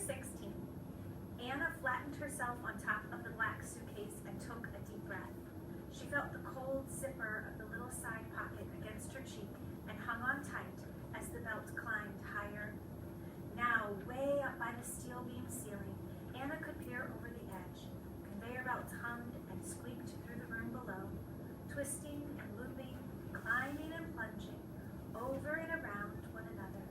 16. Anna flattened herself on top of the black suitcase and took a deep breath. She felt the cold zipper of the little side pocket against her cheek and hung on tight as the belt climbed higher. Now, way up by the steel beam ceiling, Anna could peer over the edge. Conveyor belts hummed and squeaked through the room below, twisting and looping, climbing and plunging, over and around one another.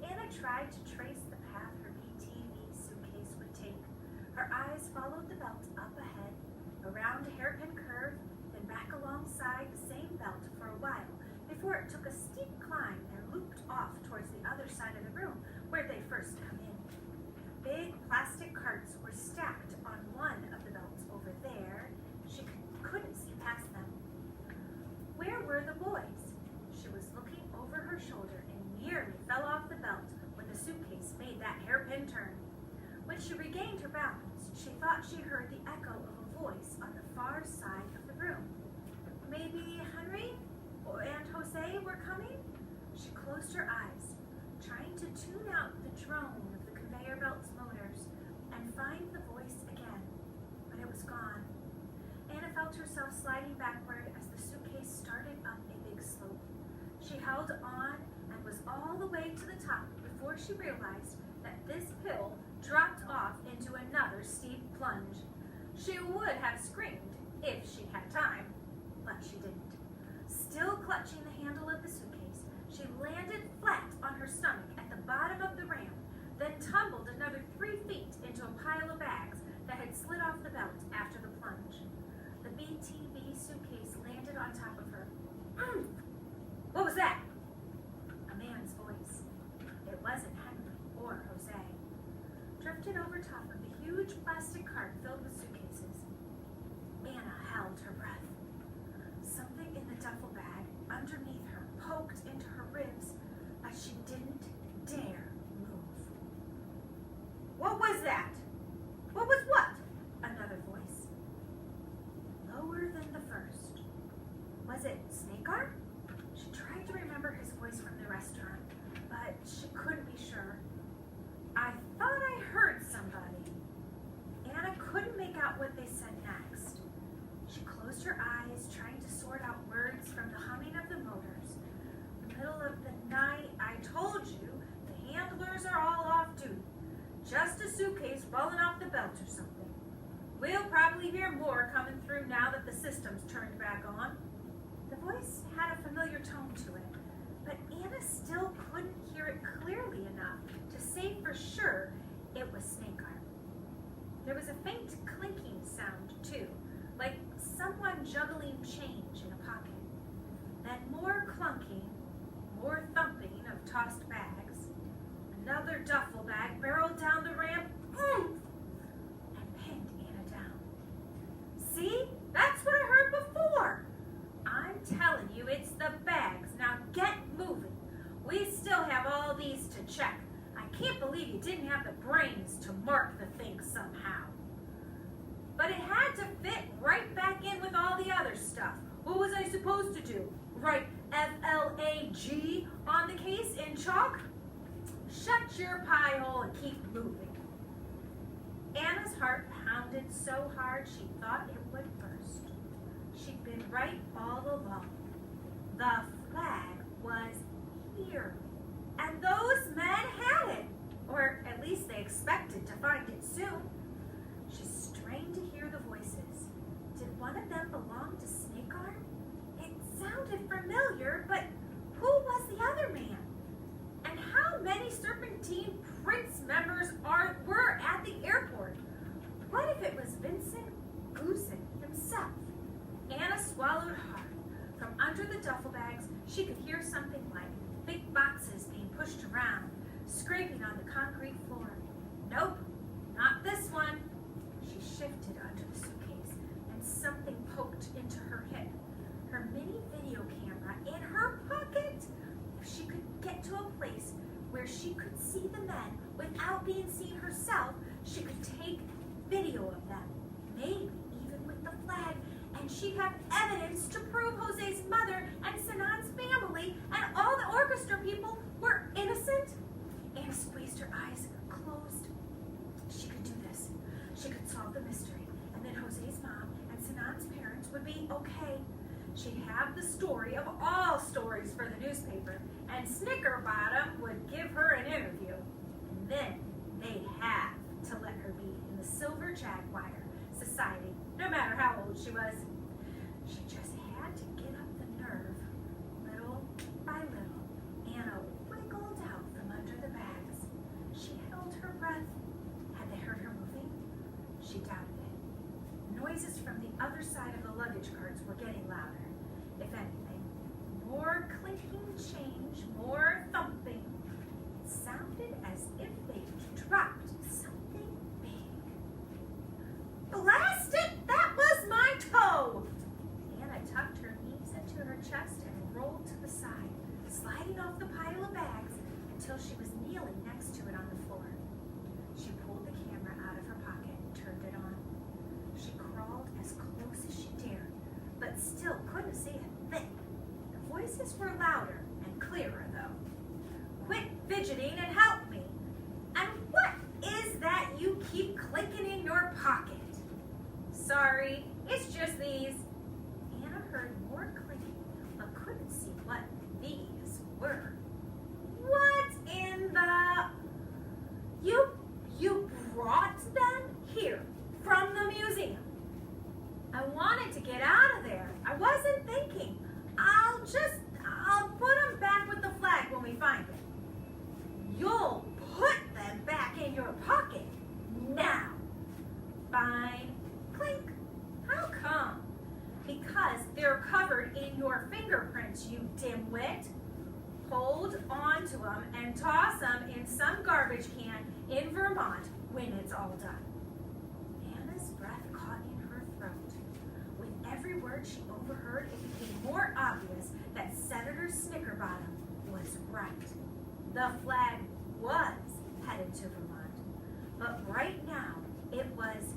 Anna tried to trace the path her BTV suitcase would take. Her eyes followed the belt up ahead, around a hairpin curve, then back alongside the same belt for a while, before it took a steep climb and looped off towards the other side of the room where they first come in. Big plastic carts were stacked on one of the belts over there. She couldn't see past them. Where were the boys? She was looking over her shoulder and nearly fell off the belt when the suitcase made that hairpin turn. When she regained her balance, she thought she heard the echo of a voice on the far side of the room. Maybe Henry and Jose were coming? She closed her eyes, trying to tune out the drone of the conveyor belt's motors and find the voice again, but it was gone. Anna felt herself sliding backward as the suitcase started up a big slope. She held on and was all the way to the top before she realized that this hill dropped off into another steep plunge. She would have screamed if she had time, but she didn't. Still clutching the handle of the suitcase, she landed flat on her stomach at the bottom of the ramp, then tumbled another 3 feet into a pile of bags that had slid off the belt after the plunge. The BTV suitcase landed on top of her. What was that? A man's voice. It wasn't Henry or Jose. Drifted over top of the huge plastic cart filled with suitcases, Anna held her breath. Something in the duffel bag underneath her poked into her ribs, but she didn't dare move. What was that? What was what? Another voice. Lower than the first. Was it Snake Arm? She tried to remember his voice from the restaurant, but she couldn't be sure. I thought I heard somebody. Anna couldn't make out what they said next. She closed her eyes, trying to sort out words from the humming of the motors. Middle of the night, I told you, the handlers are all off duty. Just a suitcase falling off the belt or something. We'll probably hear more coming through now that the system's turned back on. The voice had a familiar tone to it, but Anna still couldn't hear it clearly enough to say for sure it was Snake Arm. There was a faint clinking sound, too, like someone juggling change in a pocket. Then more clunking, more thumping of tossed bags. Another duffel bag barreled down the ramp, and pinned Anna down. See? That's what I heard before. I'm telling you, it's the bags. Now get moving. We still have all these to check. I can't believe you didn't have the brains to mark the thing somehow. But it had to fit right back in with all the other stuff. What was I supposed to do? Write FLAG on the case in chalk? Shut your pie hole and keep moving. Anna's heart pounded so hard she thought it would burst. She'd been right all along. The flag was here. And those men had it. Or at least they expected to find it soon. She strained to hear the voices. Did one of them belong to Snake Arm? It sounded familiar, but who was the other man? And how many Serpentine Prince members were at the airport? What if it was Vincent Goosen himself? Anna swallowed hard. From under the duffel bags, she could hear something like big boxes being pushed around, scraping on the concrete floor. Nope, not this one. She shifted under the suitcase, and something poked into her hip. Her mini video camera in her pocket. If she could get to a place where she could see the men without being seen herself, she could take video of them, maybe even with the flag, and she'd have evidence to prove Jose's mother and Sinan's family and all the orchestra people were innocent. Anna squeezed her eyes closed the mystery, and then Jose's mom and Sinan's parents would be okay. She'd have the story of all stories for the newspaper, and Snickerbottom would give her an interview. And then they'd have to let her be in the Silver Jaguar Society, no matter how old she was. She just had to get up the nerve. Little by little, Anna wiggled out from under the bags. She held her breath. Had they heard her moving? She doubted it. Noises from the other side of the luggage carts were getting louder. If anything, more clinking change, more thumping. It sounded as if they dropped something big. Blast it! That was my toe! Anna tucked her knees into her chest and rolled to the side, sliding off the pile of bags until she was kneeling next to it on the floor. She pulled the camera out of her pocket and turned it on. She crawled as close as she dared, but still couldn't see a thing. The voices were louder and clearer, though. Quit fidgeting and help me. And what is that you keep clicking in your pocket? Sorry, it's just these. Anna heard more clicking, but couldn't see what these were. What in the... You brought them here from the museum. I wanted to get out of there. I wasn't thinking. I'll put them back with the flag when we find it. You'll put them back in your pocket now. Fine. Clink. How come? Because they're covered in your fingerprints, you dimwit. Hold on to them and toss them in some garbage can in Vermont when it's all done. Anna's breath caught in her throat. With every word she overheard, it became more obvious that Senator Snickerbottom was right. The flag was headed to Vermont, but right now it was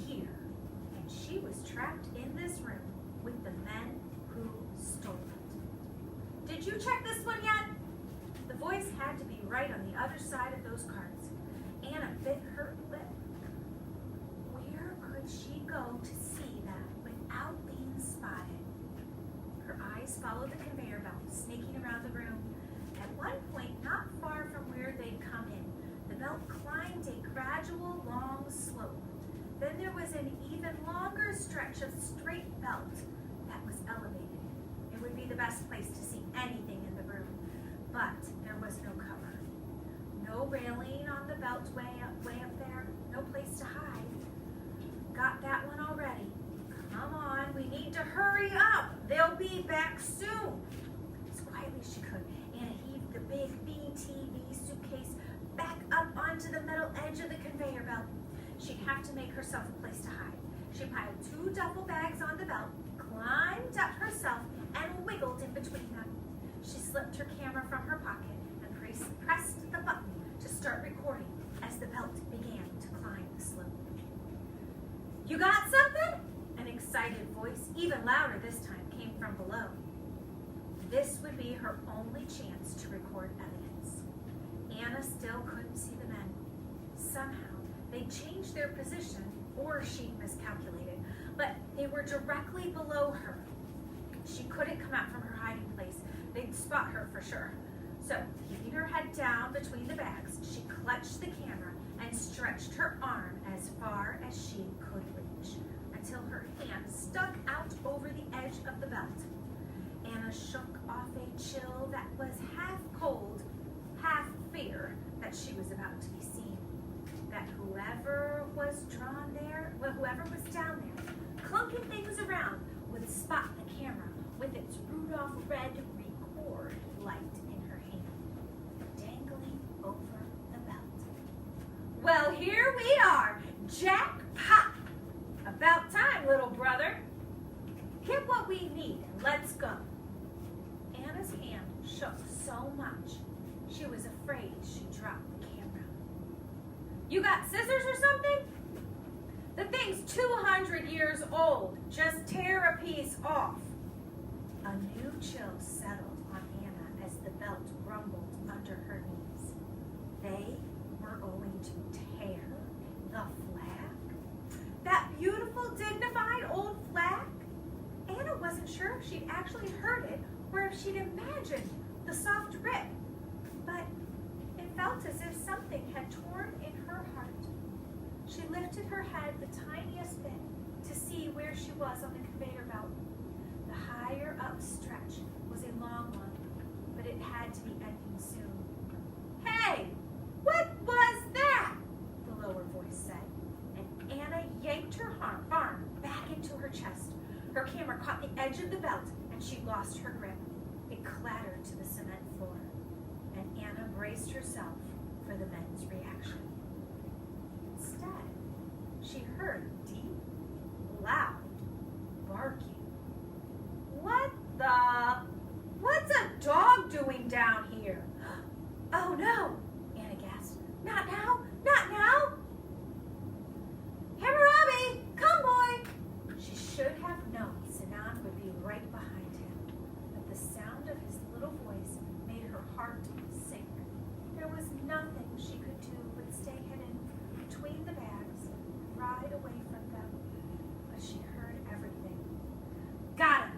here, and she was trapped in this room with the men who stole it. Did you check this one yet? The voice had to be right on the other side of those carts. Anna bit her lip. Where could she go to see that without being spotted? Her eyes followed the conveyor belt snaking around the room. At one point, not far from where they'd come in, the belt climbed a gradual long slope. Then there was an even longer stretch of straight belt that was elevated. It would be the best place to see anything in the room, but there was no cover. No railing on the beltway way up there, no place to hide. Got that one already. Come on, we need to hurry up. They'll be back soon. As quietly as she could, Anna heaved the big BTV suitcase back up onto the metal edge of the conveyor belt. She'd have to make herself a place to hide. She piled 2 duffel bags on the belt, climbed up herself, and wiggled in between them. She slipped her camera from her pocket and pressed the button to start recording as the belt began to climb the slope. You got something? An excited voice, even louder this time, came from below. This would be her only chance to record evidence. Anna still couldn't see the men. Somehow, they changed their position, or she miscalculated, but they were directly below her. She couldn't come out from her hiding place. They'd spot her for sure. So, keeping her head down between the bags, she clutched the camera and stretched her arm as far as she could reach, until her hand stuck out over the edge of the belt. Anna shook off a chill that was half cold, half fear that she was about to be seen. That whoever was down there, clunking things around, would spot the camera with its Rudolph red record light in her hand, dangling over the belt. Well, here we are, jackpot! About time, little brother. Get what we need and let's go. Anna's hand shook so much, she was afraid she'd drop the camera. You got scissors or something? The thing's 200 years old. Just tear a piece off. A new chill settled on Anna as the belt rumbled under her knees. They were going to tear the flag? she'd imagined the soft grip, but it felt as if something had torn in her heart. She lifted her head the tiniest bit to see where she was on the conveyor belt. The higher up stretch was a long one, but it had to be ending soon. "Hey, what was that?" the lower voice said, and Anna yanked her arm back into her chest. Her camera caught the edge of the belt, and she lost her grip. It clattered to the cement floor, and Anna braced herself for the men's reaction. Instead, she heard deep, loud barking. What's a dog doing down here?" "Oh no," Anna gasped. Not now! Not now!" "Hammurabi, come boy!" She should have known Sinan would be right behind him, but the sound of his little voice made her heart sink. There was nothing she could do but stay hidden between the bags, ride away from them. But she heard everything. "Got him!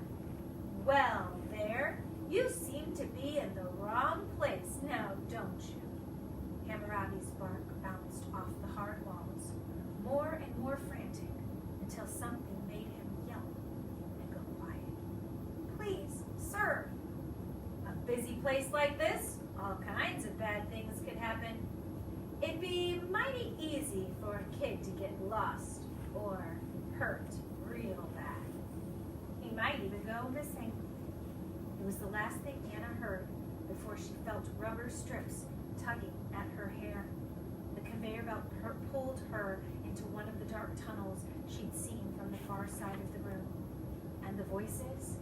Well, there, you seem to be in the wrong place now, don't you?" Hammurabi's bark bounced off the hard walls, more and more frantic, until something made him yelp and go quiet. "Please, sir." "A busy place like this, all kinds of bad things could happen. It'd be mighty easy for a kid to get lost or hurt real bad. He might even go missing." It was the last thing Anna heard before she felt rubber strips tugging at her hair. The conveyor belt pulled her into one of the dark tunnels she'd seen from the far side of the room, and the voices